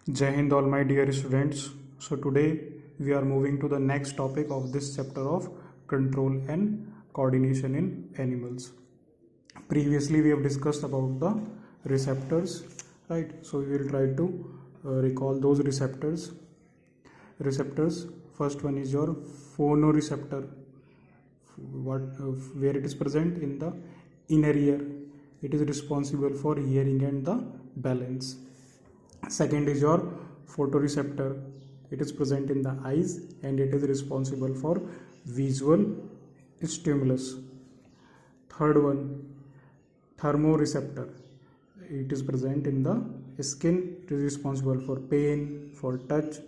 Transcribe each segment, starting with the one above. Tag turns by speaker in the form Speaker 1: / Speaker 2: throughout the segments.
Speaker 1: Jai Hind, all my dear students. So today we are moving to the next topic of this chapter of control and coordination in animals. Previously we have discussed about the receptors, right? So we will try to recall those receptors. First one is your phonoreceptor. Where it is present in the inner ear. It is responsible for hearing and the balance. Second is your photoreceptor. It is present in the eyes and it is responsible for visual stimulus. Third one, thermoreceptor. It is present in the skin. It is responsible for pain, for touch.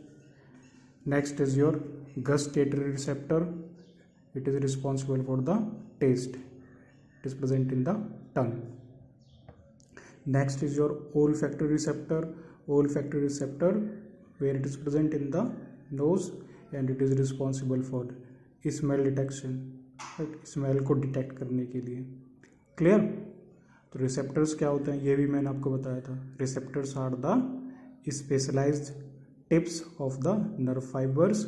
Speaker 1: Next is your gustatory receptor. It is responsible for the taste. It is present in the tongue. Next is your olfactory receptor. Olfactory receptor, where it is present in the nose and it is responsible for smell detection, right? Smell को detect करने के लिए. Clear? तो receptors क्या होते हैं ये भी मैंने आपको बताया था. Receptors are the specialised tips of the nerve fibres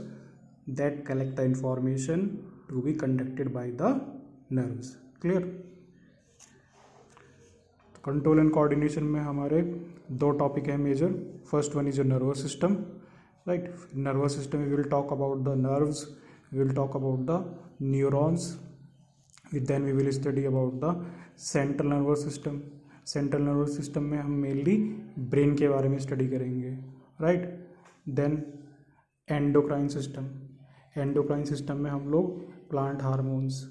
Speaker 1: that collect the information to be conducted by the nerves. Clear? Control and coordination में हमारे दो टॉपिक हैं major. First one is your nervous system, right. Nervous system we will talk about the nerves, we will talk about the neurons, then we will study about the central nervous system. Central nervous system में हम mainly brain के बारे में study करेंगे, right. Then endocrine system. Endocrine system में हम लोग plant hormones,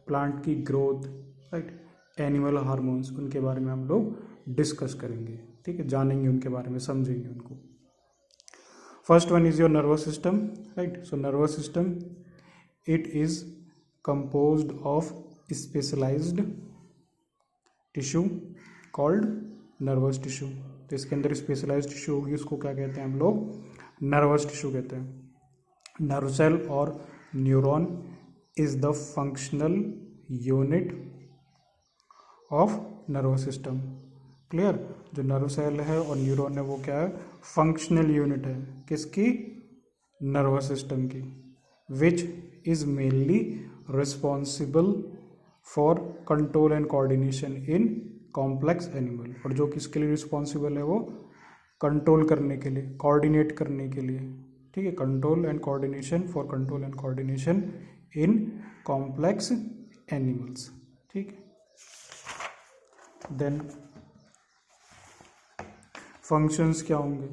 Speaker 1: plant की ग्रोथ, राइट, एनिमल हार्मोन्स, उनके बारे में हम लोग डिस्कस करेंगे. ठीक है, जानेंगे उनके बारे में, समझेंगे उनको. First one is your nervous system, right. So nervous system it is composed of specialised tissue called nervous tissue. तो इसके अंदर स्पेशलाइज्ड टिश्यू होगी, उसको क्या कहते हैं हम लोग? नर्वस टिश्यू कहते हैं. नर्व सेल और neuron is the functional unit of nervous system. Clear? जो नर्व सेल है और न्यूरॉन है वो क्या है? फंक्शनल यूनिट है. किसकी? नर्वस सिस्टम की. Which is mainly responsible for control and coordination in complex animal. और जो किसके लिए रिस्पॉन्सिबल है? वो कंट्रोल करने के लिए, कोऑर्डिनेट करने के लिए. ठीक है, control and coordination, for control and coordination in complex animals. ठीक है. देन फंक्शंस क्या होंगे?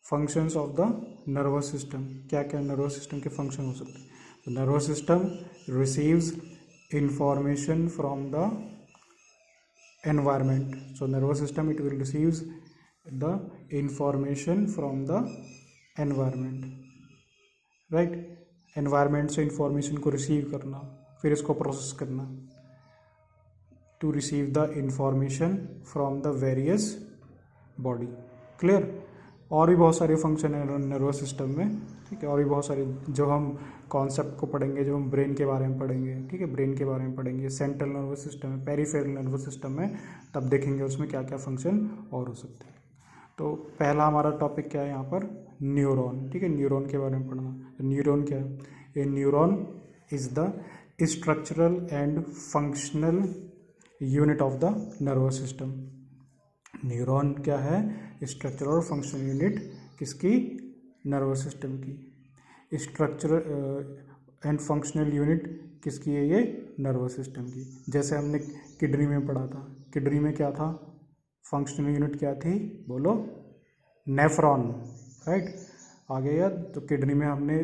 Speaker 1: Functions of the nervous system. क्या क्या नर्वस सिस्टम के फंक्शन हो सकते हैं? Nervous system receives information from the environment. So nervous system it will receives the information from the environment, right. Environment से इंफॉर्मेशन को रिसीव करना, फिर इसको प्रोसेस करना. To receive the information from the various body. Clear? और भी बहुत सारे फंक्शन है नर्वस सिस्टम में. ठीक है, और भी बहुत सारे जो हम कॉन्सेप्ट को पढ़ेंगे, जो हम ब्रेन के बारे में पढ़ेंगे. ठीक है, ब्रेन के बारे में पढ़ेंगे. सेंट्रल नर्वस सिस्टम में, पेरिफेरल नर्वस सिस्टम में, तब देखेंगे उसमें क्या क्या फंक्शन और हो सकते हैं. तो पहला हमारा टॉपिक क्या है यहाँ पर? न्यूरॉन. ठीक है, न्यूरॉन के बारे में पढ़ना. न्यूरॉन क्या है? A neuron is the structural and functional unit of the nervous system. Neuron क्या है? स्ट्रक्चरल और फंक्शनल यूनिट किसकी? नर्वस सिस्टम की. स्ट्रक्चरल एंड फंक्शनल यूनिट किसकी है? ये नर्वस सिस्टम की. जैसे हमने किडनी में पढ़ा था. किडनी में क्या था? फंक्शनल यूनिट क्या थी? बोलो. Nephron, right. आगे याद? तो किडनी में हमने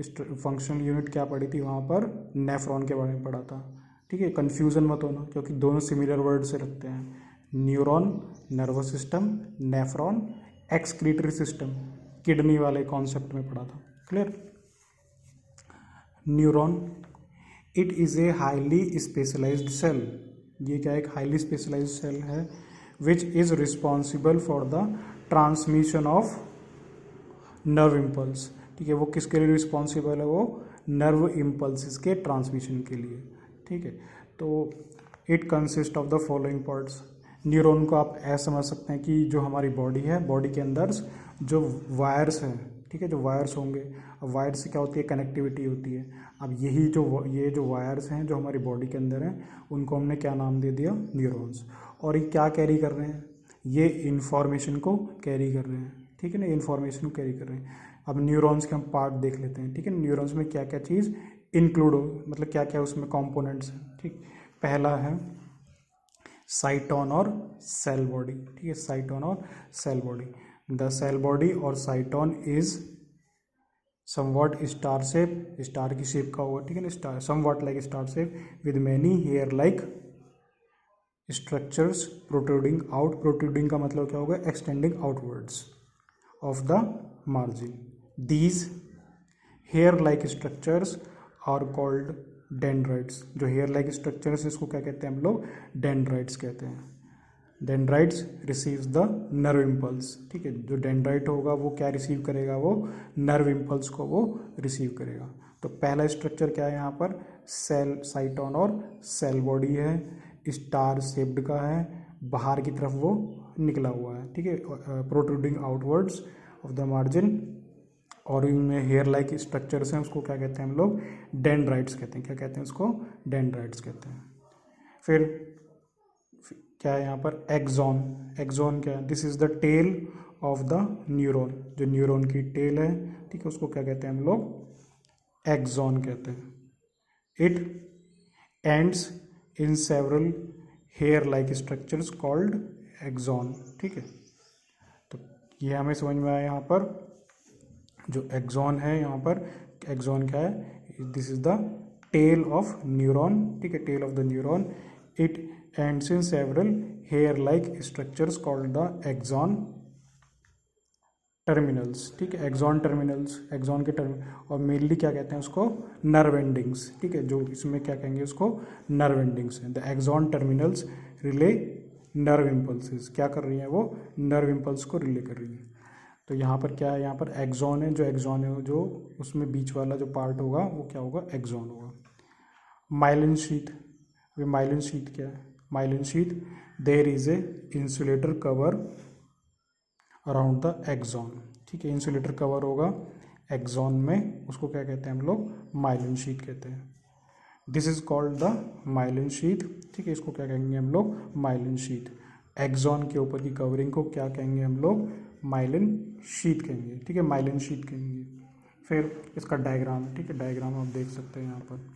Speaker 1: फंक्शनल यूनिट क्या पढ़ी थी? वहाँ पर नेफ्रॉन के बारे में पढ़ा था. ठीक है, कन्फ्यूज़न मत होना क्योंकि दोनों सिमिलर वर्ड से रखते हैं. Neuron nervous system, nephron excretory system, kidney वाले कॉन्सेप्ट में पढ़ा था. Clear? Neuron it is a highly specialised cell. ये क्या? एक हाईली स्पेशलाइज्ड सेल है which is responsible for the transmission of nerve impulse. ठीक है, वो किसके लिए रिस्पॉन्सिबल है? वो नर्व इम्पल्स के ट्रांसमिशन के लिए. ठीक है, तो it consist of the following parts. Neuron को आप ऐसा समझ सकते हैं कि जो हमारी बॉडी है, बॉडी के अंदर जो वायर्स हैं, ठीक है, जो वायर्स होंगे, अब वायर से क्या होती है, कनेक्टिविटी होती है। अब ये जो वायर्स हैं जो हमारी बॉडी के अंदर हैं, उनको हमने क्या नाम दे दिया, न्यूरॉन्स। और ये क्या कैरी कर रहे हैं, ये इन्फॉर्मेशन को कैरी कर रहे हैं, ठीक है ना, इन्फॉर्मेशन को कैरी कर रहे हैं। अब न्यूरॉन्स के हम पार्ट देख लेते हैं, ठीक है। न्यूरॉन्स में क्या क्या चीज़ इंक्लूड हो, मतलब क्या क्या उसमें कंपोनेंट्स हैं, ठीक। पहला है साइटोन और सेल बॉडी, ठीक है, साइटोन और cell body. The cell body और cyton is somewhat star shape, star की शेप का होगा, ठीक है ना, star somewhat like star shape with many hair like structures protruding out. Protruding का मतलब क्या होगा, extending outwards of the margin. These hair like structures are called dendrites. जो हेयर लाइक स्ट्रक्चर्स इसको क्या कहते हैं हम लोग, डेंड्राइट्स कहते हैं। Dendrites receives the nerve impulse, ठीक है। जो डेंड्राइट होगा वो क्या रिसीव करेगा, वो नर्व इम्पल्स को वो रिसीव करेगा। तो पहला स्ट्रक्चर क्या है यहाँ पर, सेल, साइटोन और सेल बॉडी है, स्टार शेप्ड का है, बाहर की तरफ वो निकला हुआ है, ठीक है, protruding outwards of the margin. और इनमें हेयर लाइक स्ट्रक्चर्स हैं, उसको क्या कहते हैं हम लोग, डेंड्राइट्स कहते हैं। क्या कहते हैं उसको, डेंड्राइट्स कहते हैं। फिर क्या है यहाँ पर, एक्सॉन। एक्सॉन क्या है, this is the tail of the neuron. जो न्यूरॉन की टेल है, ठीक है, उसको क्या कहते हैं हम लोग, एक्सॉन कहते हैं। It ends in several hair like structures called axon, ठीक है। तो ये हमें समझ में आया यहाँ पर जो एक्सॉन है, यहाँ पर एक्सॉन क्या है, this is the tail of neuron, ठीक है, tail of the neuron. It ends in several hair like structures called the axon terminals, ठीक है, एक्सॉन टर्मिनल्स, एक्सॉन के और मेनली क्या कहते हैं उसको, नर्व एंडिंग्स, ठीक है। जो इसमें क्या कहेंगे उसको, नर्व एंडिंग्स हैं। The axon terminals relay nerve impulses, क्या कर रही हैं वो, नर्व इम्पल्स को रिले कर रही हैं। तो यहाँ पर क्या है, यहाँ पर एक्सॉन है, जो एक्सॉन है जो उसमें बीच वाला जो पार्ट होगा वो क्या होगा, एक्सॉन होगा। माइलिन शीथ, अभी माइलिन शीथ क्या है, myelin sheath, there is a insulator cover around the axon, ठीक है, इंसुलेटर कवर होगा एक्सॉन में, उसको क्या कहते हैं हम लोग, माइलिन शीथ कहते हैं। This is called the myelin sheath, ठीक है, इसको क्या कहेंगे हम लोग, माइलिन शीथ। एक्सॉन के ऊपर की कवरिंग को क्या कहेंगे हम लोग, माइलिन शीथ कहेंगे, ठीक है, माइलिन शीथ कहेंगे। फिर इसका डायग्राम, ठीक है, डायग्राम आप देख सकते हैं यहाँ पर,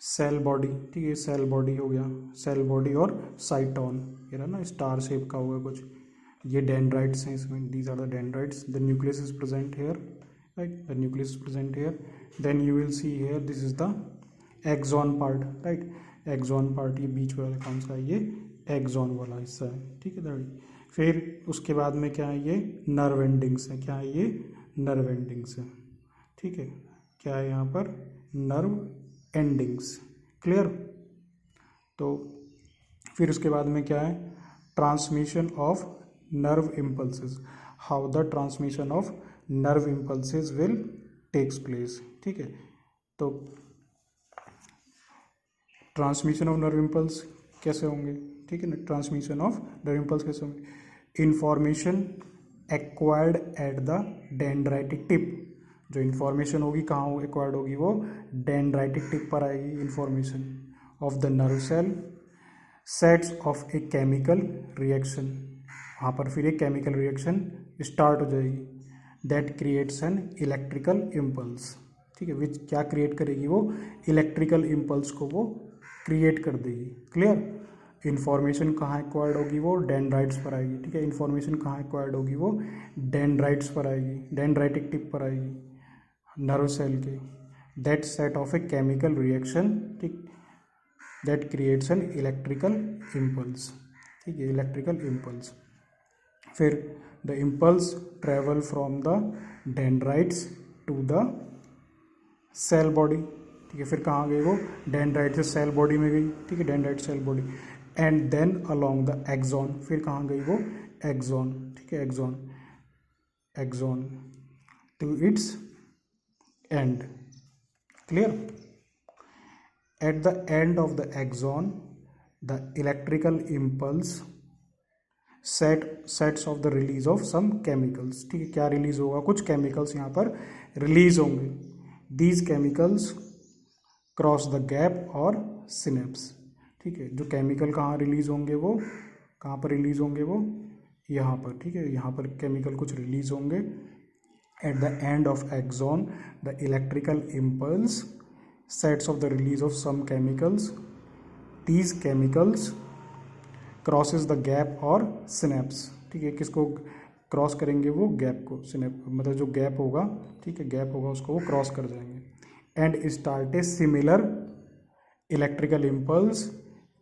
Speaker 1: सेल बॉडी, ठीक है, सेल बॉडी हो गया, सेल बॉडी और साइटोन, ये रहा ना स्टार शेप का होगा कुछ, ये डेंड्राइट्स हैं इसमें, these are the dendrites. The nucleus is present here, right, the nucleus is present here. Then you will see here this is the axon part, right, axon part, ये बीच वाला कौन सा है, ये एक्सॉन वाला हिस्सा है, ठीक है दाड़ी। फिर उसके बाद में क्या है, ये नर्व एंडिंग्स है, क्या है ये, नर्व एंडिंग्स है, ठीक है, क्या है यहाँ पर, नर्व एंडिंग्स, क्लियर। तो फिर उसके बाद में क्या है, transmission of nerve impulses, how the transmission of nerve impulses will takes place, ठीक है। तो ट्रांसमिशन ऑफ नर्व इम्पल्स कैसे होंगे, ठीक है ना, ट्रांसमिशन ऑफ नर्व इम्पल्स कैसे होंगे, information acquired at the dendritic tip. जो इन्फॉर्मेशन होगी कहाँ एक्वायर्ड होगी, वो डेंड्राइटिक टिप पर आएगी information of the nerve cell, sets off a chemical reaction, वहाँ पर फिर एक केमिकल रिएक्शन स्टार्ट हो जाएगी, that creates an electrical impulse, ठीक है, विच क्या क्रिएट करेगी, वो इलेक्ट्रिकल इम्पल्स को वो क्रिएट कर देगी, क्लियर। इन्फॉर्मेशन कहाँ एक्वायर्ड होगी, वो डेंड्राइट्स पर आएगी, ठीक है, इन्फॉर्मेशन कहाँ एक्वायर्ड होगी, वो डेंड्राइट्स पर आएगी, डेंड्राइटिक टिप पर आएगी नर्व सेल के, that set off a chemical reaction, ठीक, that creates an electrical impulse, ठीक है, इलेक्ट्रिकल इम्पल्स। फिर the impulse travel from the dendrites to the cell body, ठीक है, फिर कहाँ गई वो, डेंड्राइट से सेल बॉडी में गई, ठीक है, dendrite cell body, and then along the axon, फिर कहाँ गई वो, एक्सॉन, ठीक है, axon, axon to its end, clear. At the end of the axon the electrical impulse sets off the release of some chemicals. ठीक है, क्या release होगा, कुछ केमिकल्स यहाँ पर रिलीज होंगे। These chemicals cross the gap और सिनेप्स। ठीक है, जो केमिकल कहाँ रिलीज होंगे, वो कहाँ पर रिलीज होंगे, वो यहाँ पर। ठीक है, यहाँ पर केमिकल कुछ रिलीज होंगे। At the end of axon the electrical impulse sets off the release of some chemicals, these chemicals crosses the gap और सिनेप्स। ठीक है, किसको क्रॉस करेंगे, वो गैप को, सिनेप मतलब जो गैप होगा, ठीक है, गैप होगा उसको वो क्रॉस कर जाएंगे। And start a similar electrical impulse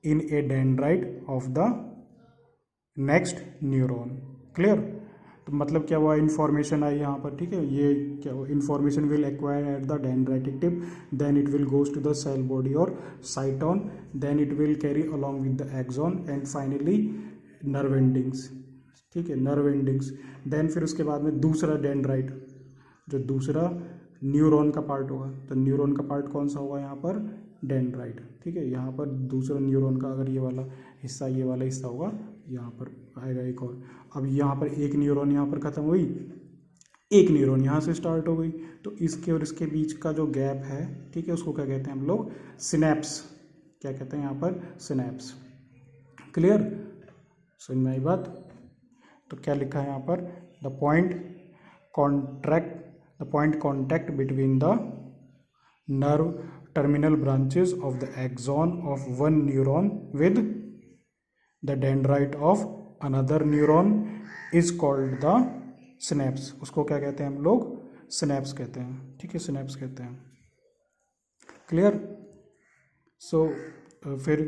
Speaker 1: in A dendrite of the next neuron. Clear. तो मतलब क्या हुआ, इन्फॉर्मेशन आई यहाँ पर। ठीक है, ये क्या हुआ, information will acquire at the dendritic tip, then it will goes to the cell body और cyton, then it will carry along with the axon and finally nerve endings. ठीक है, नर्व एंडिंग्स। देन फिर उसके बाद में दूसरा dendrite, जो दूसरा न्यूरॉन का पार्ट होगा, तो न्यूरॉन का पार्ट कौन सा होगा यहाँ पर, डेंड्राइट। ठीक है, यहाँ पर दूसरा न्यूरॉन का अगर ये वाला हिस्सा, ये वाला हिस्सा होगा, यहाँ पर आएगा एक और। अब यहाँ पर एक न्यूरॉन यहाँ पर ख़त्म हुई, एक न्यूरॉन यहाँ से स्टार्ट हो गई, तो इसके और इसके बीच का जो गैप है, ठीक है, उसको क्या कहते हैं हम लोग, सिनेप्स। क्या कहते हैं यहाँ पर, सिनेप्स। क्लियर, समझ में आई बात। तो क्या लिखा है यहाँ पर, the point contact between the nerve terminal branches of the axon of one neuron with the dendrite of another neuron is called the synapse। उसको क्या कहते हैं हम लोग, synapse कहते हैं। ठीक है, synapse कहते हैं। क्लियर। सो फिर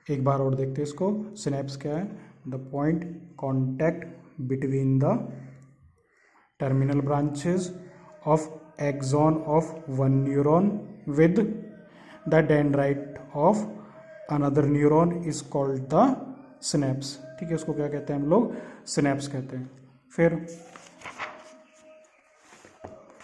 Speaker 1: एक बार और देखते हैं इसको। synapse क्या है, the point contact between the terminal branches of axon of one neuron with the dendrite of another neuron is called the synapse। ठीक है, उसको क्या कहते हैं हम लोग, synapse कहते हैं। फिर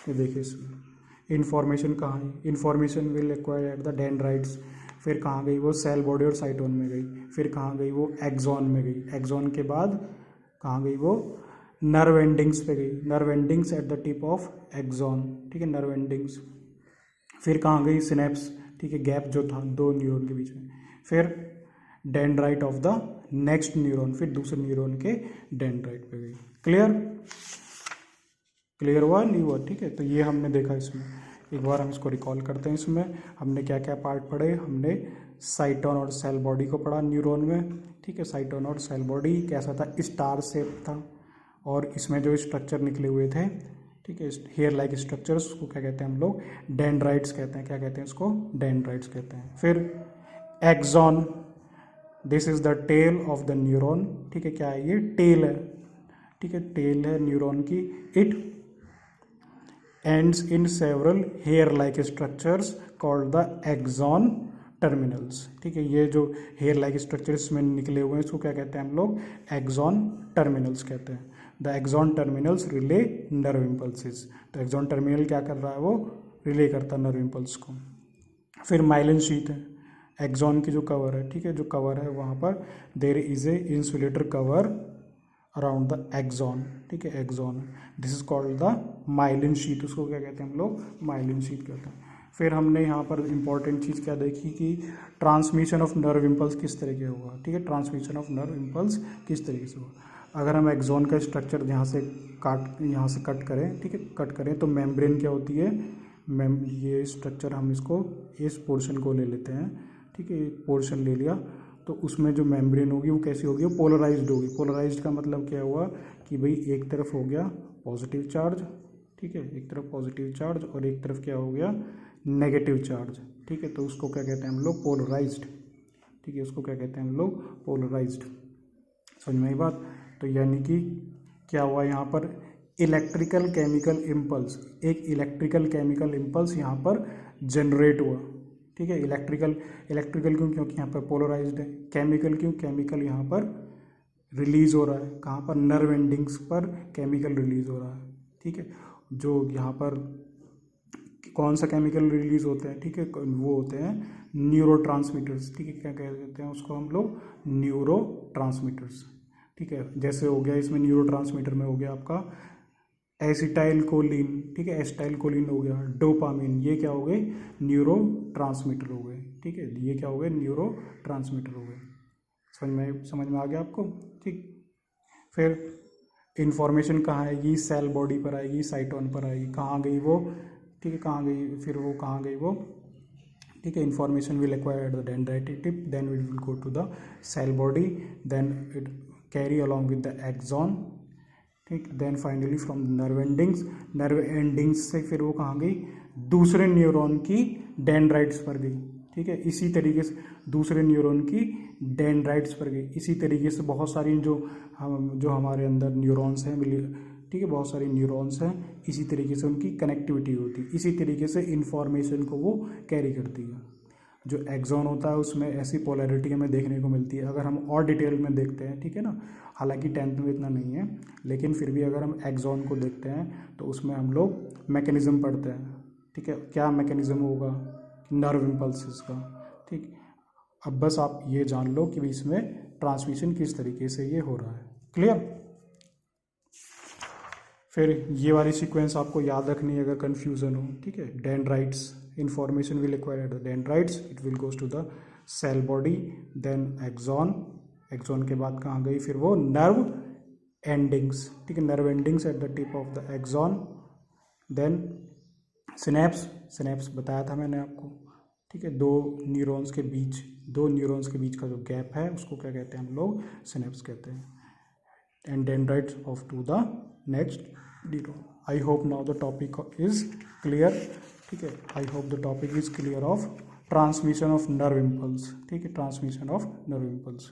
Speaker 1: ये देखिए, इसमें इन्फॉर्मेशन कहाँ है, information will acquire at the dendrites. फिर कहाँ गई वो, सेल बॉडी और साइटोन में गई। फिर कहाँ गई वो, एक्सॉन में गई। एक्सॉन के बाद कहाँ गई वो, नर्व एंडिंग्स पे गई। Nerve endings at the tip of axon. ठीक है, नर्व एंडिंग्स। फिर कहाँ गई, सिनेप्स। ठीक है, गैप जो था दो न्यूरॉन के बीच में। फिर dendrite of the next neuron, फिर दूसरे न्यूरॉन के डेंड्राइट पे गई। क्लियर, क्लियर हुआ नहीं हुआ। ठीक है, तो ये हमने देखा। इसमें एक बार हम इसको रिकॉल करते हैं। इसमें हमने क्या क्या पार्ट पढ़े, हमने साइटोन और सेल बॉडी को पढ़ा न्यूरॉन में। ठीक है, साइटोन और सेल बॉडी कैसा था, स्टार शेप था, और इसमें जो स्ट्रक्चर निकले हुए थे, ठीक है, हेयर लाइक स्ट्रक्चर्स, उसको क्या कहते हैं हम लोग, डेंड्राइट्स कहते हैं। क्या कहते हैं उसको, डेंड्राइट्स कहते हैं। फिर axon, this is the tail of the neuron. ठीक है, क्या है ये, टेल है। ठीक है, टेल है न्यूरॉन की। It ends in several hair like structures called the axon terminals. ठीक है, ये जो हेयर लाइक स्ट्रक्चर्स में निकले हुए हैं, इसको क्या कहते हैं हम लोग, एक्सॉन टर्मिनल्स कहते हैं। The axon terminals relay nerve impulses. तो एक्सॉन टर्मिनल क्या कर रहा है, वो रिले करता है नर्व इम्पल्स को। फिर माइलिन शीथ है, एक्सॉन की जो कवर है। ठीक है, जो कवर है वहाँ पर there is a insulator cover around the axon. ठीक है, axon, this is called the myelin sheath. उसको क्या कहते हैं हम लोग, माइलिन शीथ कहते हैं। फिर हमने यहाँ पर इंपॉर्टेंट चीज़ क्या देखी कि ट्रांसमिशन ऑफ नर्व इम्पल्स किस तरीके होगा। ठीक है, ट्रांसमिशन ऑफ नर्व इम्पल्स किस तरीके से होगा। अगर हम एक्सॉन का स्ट्रक्चर यहाँ से कट करें, ठीक है, कट करें, तो मेम्ब्रेन क्या होती है, ये स्ट्रक्चर हम इसको, इस पोर्शन को ले लेते हैं। ठीक है, पोर्शन ले लिया, तो उसमें जो मेम्ब्रेन होगी वो कैसी होगी, वो पोलराइज्ड होगी। पोलराइज्ड का मतलब क्या हुआ कि भाई एक तरफ हो गया पॉजिटिव चार्ज, ठीक है, एक तरफ पॉजिटिव चार्ज, और एक तरफ क्या हो गया, नेगेटिव चार्ज। ठीक है, तो उसको क्या कहते हैं हम लोग, पोलराइज्ड। ठीक है, उसको क्या कहते हैं हम लोग, पोलराइज्ड। समझ में आई बात। तो यानी कि क्या हुआ यहाँ पर, इलेक्ट्रिकल केमिकल इम्पल्स, एक इलेक्ट्रिकल केमिकल इम्पल्स यहाँ पर जनरेट हुआ। ठीक है, इलेक्ट्रिकल क्यों, क्योंकि यहाँ पर पोलराइज्ड है। केमिकल क्यों, केमिकल यहाँ पर रिलीज हो रहा है। कहाँ पर, नर्व एंडिंग्स पर केमिकल रिलीज हो रहा है। ठीक है, जो यहाँ पर कौन सा केमिकल रिलीज होते हैं, ठीक है, वो होते हैं न्यूरोट्रांसमीटर्स, ठीक है, क्या कहते हैं उसको हम लोग, न्यूरोट्रांसमीटर्स, ठीक है। जैसे हो गया इसमें न्यूरोट्रांसमीटर में हो गया आपका एसिटाइल कोलिन, ठीक है, एसिटाइल कोलिन हो गया, डोपामिन, ये क्या हो गए, न्यूरो ट्रांसमीटर हो गए, ठीक है, ये क्या हो गए, न्यूरो ट्रांसमीटर हो गए। समझ में आ गया आपको, ठीक। फिर इंफॉर्मेशन कहाँ आएगी, सेल बॉडी पर आएगी, साइटोन पर आएगी, कहाँ गई वो, ठीक है, कहाँ गई, फिर वो कहाँ गई वो, ठीक है। Information will acquire at the dendritic tip, then it will go to the cell body, then it carry along with the axon, ठीक, then finally from nerve endings से फिर वो कहाँ गई, दूसरे न्यूरॉन की डेंड्राइट्स पर गई, ठीक है। इसी तरीके से दूसरे न्यूरॉन की डेंड्राइट्स पर गई। इसी तरीके से बहुत सारी जो हमारे अंदर न्यूरॉन्स हैं, ठीक है, बहुत सारी न्यूरॉन्स हैं, इसी तरीके से उनकी कनेक्टिविटी होती है, इसी तरीके से इंफॉर्मेशन को वो कैरी करती है। जो एक्सॉन होता है उसमें ऐसी पोलैरिटी हमें देखने को मिलती है, अगर हम और डिटेल में देखते हैं, ठीक है ना, हालांकि 10th में इतना नहीं है, लेकिन फिर भी अगर हम एक्सॉन को देखते हैं तो उसमें हम लोग मैकेनिज्म पढ़ते हैं, ठीक है, क्या मैकेनिज्म होगा, नर्व इम्पल्सिस का, ठीक। अब बस आप ये जान लो कि इसमें ट्रांसमिशन किस तरीके से ये हो रहा है, क्लियर। फिर ये वाली सीक्वेंस आपको याद रखनी है अगर कन्फ्यूज़न हो, ठीक है। Dendrites, information will acquire at the dendrites, it will goes to the cell body, then axon, axon के बाद कहाँ गई, फिर वो नर्व एंडिंग्स, ठीक है, nerve endings at the tip of the axon, then synapse, synapse बताया था मैंने आपको, ठीक है, दो न्यूरॉन्स के बीच का जो गैप है उसको क्या कहते हैं हम लोग, सिनेप्स कहते हैं, and dendrites of to the next neuron. I hope now the topic is clear, ठीक है, I hope the topic is clear of transmission of nerve impulse, ठीक है, ट्रांसमिशन ऑफ नर्व इम्पल्स।